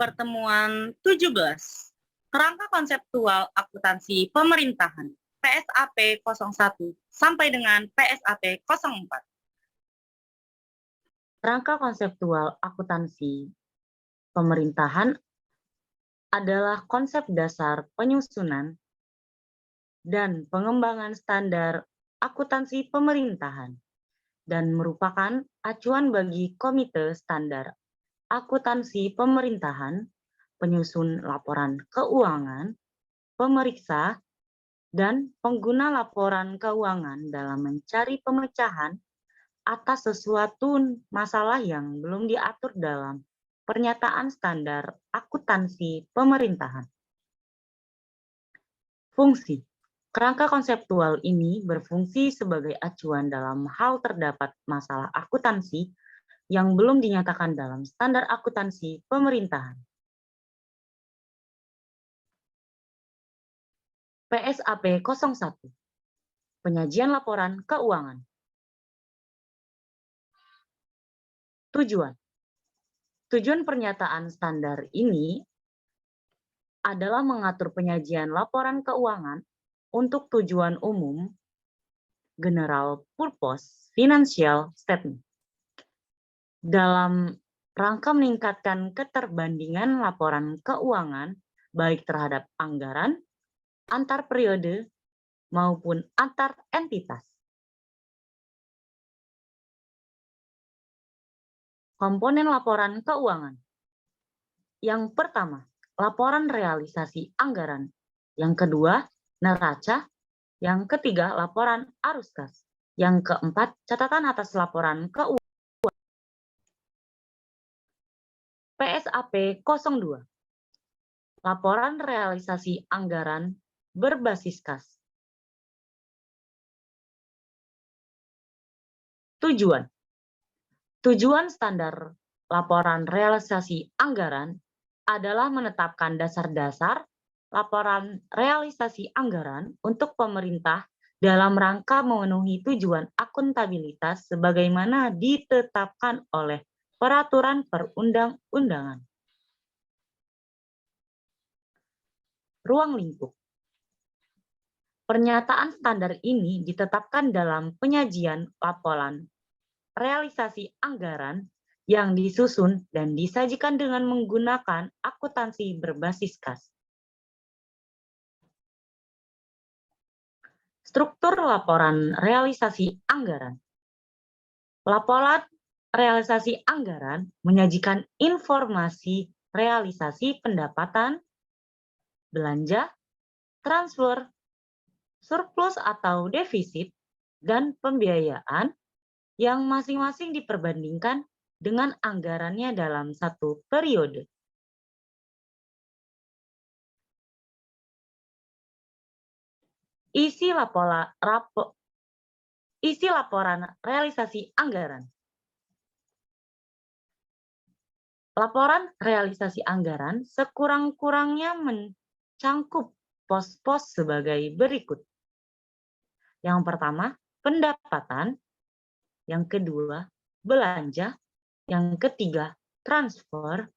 Pertemuan 17, Kerangka Konseptual Akuntansi Pemerintahan, PSAP 01 sampai dengan PSAP 04. Kerangka konseptual akuntansi pemerintahan adalah konsep dasar penyusunan dan pengembangan standar akuntansi pemerintahan dan merupakan acuan bagi Komite Standar Akuntansi Pemerintahan, penyusun laporan keuangan, pemeriksa, dan pengguna laporan keuangan dalam mencari pemecahan atas sesuatu masalah yang belum diatur dalam Pernyataan Standar Akuntansi Pemerintahan. Fungsi kerangka konseptual ini berfungsi sebagai acuan dalam hal terdapat masalah akuntansi yang belum dinyatakan dalam Standar Akuntansi Pemerintahan. PSAP 01, Penyajian Laporan Keuangan. Tujuan pernyataan standar ini adalah mengatur penyajian laporan keuangan untuk tujuan umum, general purpose financial statement, dalam rangka meningkatkan keterbandingan laporan keuangan baik terhadap anggaran, antar periode, maupun antar entitas. Komponen laporan keuangan. Yang pertama, laporan realisasi anggaran. Yang kedua, neraca. Yang ketiga, laporan arus kas. Yang keempat, catatan atas laporan keuangan. PSAP 02, laporan realisasi anggaran berbasis kas. Tujuan standar laporan realisasi anggaran adalah menetapkan dasar-dasar laporan realisasi anggaran untuk pemerintah dalam rangka memenuhi tujuan akuntabilitas sebagaimana ditetapkan oleh peraturan perundang-undangan. Ruang lingkup. Pernyataan standar ini ditetapkan dalam penyajian laporan realisasi anggaran yang disusun dan disajikan dengan menggunakan akuntansi berbasis kas. Struktur laporan realisasi anggaran. Laporan realisasi anggaran menyajikan informasi realisasi pendapatan, belanja, transfer, surplus atau defisit, dan pembiayaan yang masing-masing diperbandingkan dengan anggarannya dalam satu periode. Isi laporan realisasi anggaran. Laporan realisasi anggaran sekurang-kurangnya mencangkup pos-pos sebagai berikut. Yang pertama, pendapatan. Yang kedua, belanja. Yang ketiga, transfer.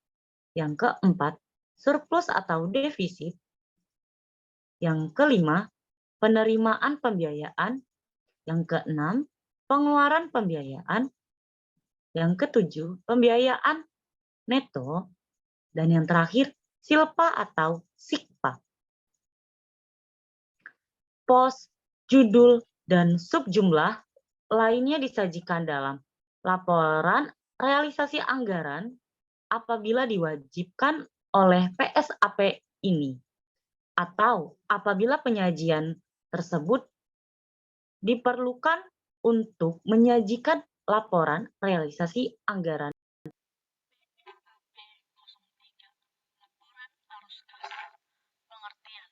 Yang keempat, surplus atau defisit. Yang kelima, penerimaan pembiayaan. Yang keenam, pengeluaran pembiayaan. Yang ketujuh, pembiayaan neto. Dan yang terakhir, silpa atau sikpa. Pos, judul, dan subjumlah lainnya disajikan dalam laporan realisasi anggaran apabila diwajibkan oleh PSAP ini, atau apabila penyajian tersebut diperlukan untuk menyajikan laporan realisasi anggaran. Pengertian.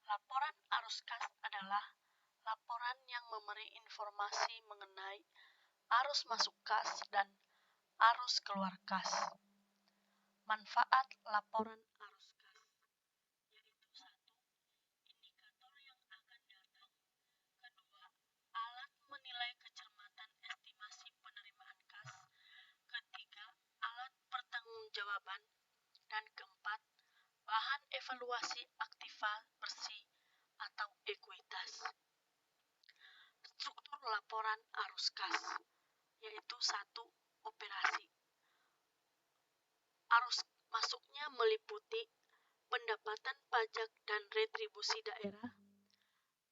Laporan arus kas adalah laporan yang memberi informasi mengenai arus masuk kas dan arus keluar kas. Manfaat laporan arus kas yaitu 1. Indikator yang akan datang. 2. Alat menilai kecermatan estimasi penerimaan kas. 3. Alat pertanggungjawaban. Dan keempat, bahan evaluasi aktiva bersih atau ekuitas. Struktur laporan arus kas, yaitu 1. Operasi. Arus masuknya meliputi pendapatan pajak dan retribusi daerah,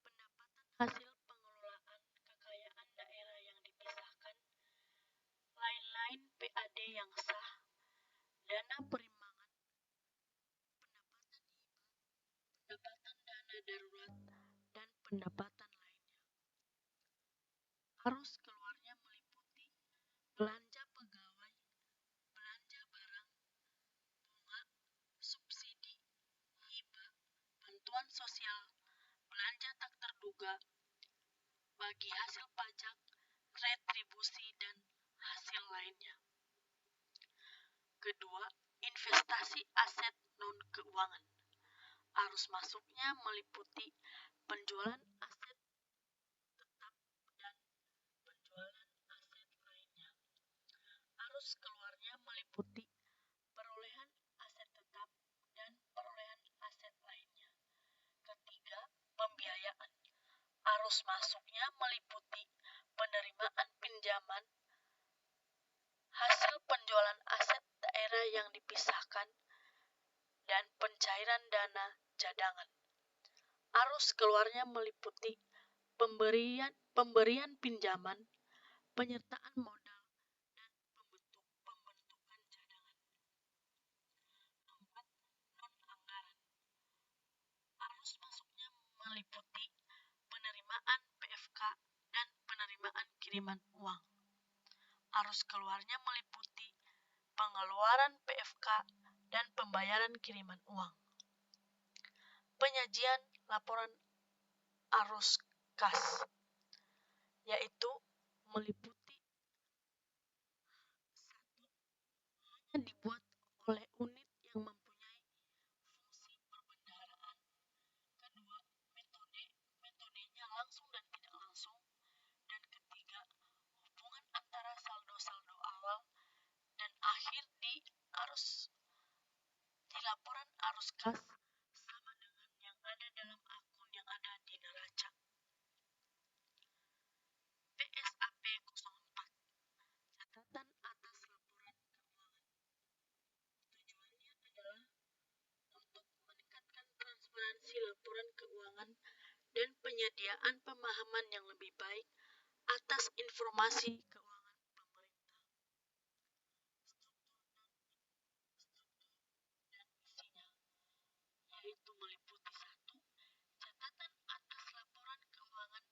pendapatan hasil pengelolaan kekayaan daerah yang dipisahkan, lain-lain PAD yang sah, dana perimbangan, pendapatan dana darurat, dan pendapatan lainnya. Arus keluarnya meliputi belanja pegawai, belanja barang, bunga, subsidi, hibah, bantuan sosial, belanja tak terduga, bagi hasil pajak, retribusi, dan hasil lainnya. Kedua, investasi aset non-keuangan. Arus masuknya meliputi penjualan aset tetap dan penjualan aset lainnya. Arus keluarnya meliputi perolehan aset tetap dan perolehan aset lainnya. Ketiga, pembiayaan. Arus masuknya meliputi penerimaan pinjaman, hasil penjualan aset daerah yang dipisahkan, dan pencairan dana cadangan. Arus keluarnya meliputi pemberian pinjaman, penyertaan modal, dan pembentukan cadangan. Keempat, non-anggaran. Arus masuknya meliputi penerimaan PFK dan penerimaan kiriman uang. Arus keluarnya meliputi pengeluaran PFK dan pembayaran kiriman uang. Penyajian laporan arus kas, yaitu meliputi hanya dibuat oleh unit yang mempunyai fungsi perbendaharaan. Kedua, metodenya langsung dan tidak langsung. Dan ketiga, hubungan antara saldo-saldo awal dan akhir di laporan arus kas sama dengan yang ada dalam akun yang ada di neraca. PSAP 04, catatan atas laporan keuangan. Tujuannya adalah untuk meningkatkan transparansi laporan keuangan dan penyediaan pemahaman yang lebih baik atas informasi keuangan pemerintah. Yaitu meliputi 1. Catatan atas laporan keuangan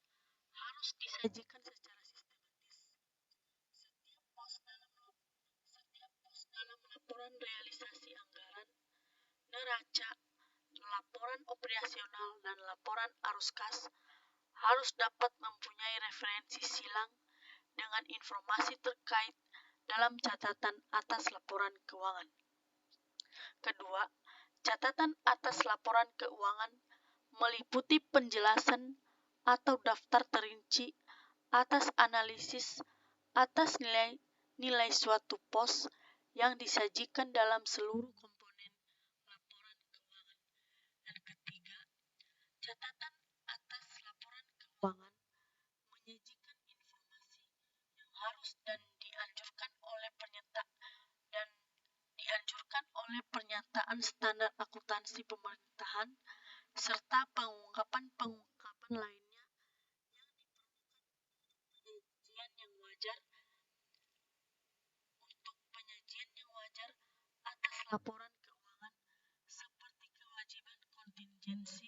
harus disajikan secara sistematis. Setiap pos dalam laporan realisasi anggaran, neraca, laporan operasional, dan laporan arus kas harus dapat mempunyai referensi silang dengan informasi terkait dalam catatan atas laporan keuangan. Kedua, catatan atas laporan keuangan meliputi penjelasan atau daftar terinci atas analisis atas nilai suatu pos yang disajikan dalam seluruh komponen laporan keuangan. Dan ketiga, catatan atas laporan keuangan menyajikan informasi yang harus dan dianjurkan oleh pernyataan standar akuntansi pemerintahan serta pengungkapan lainnya yang penyajian yang wajar atas laporan keuangan seperti kewajiban kontingensi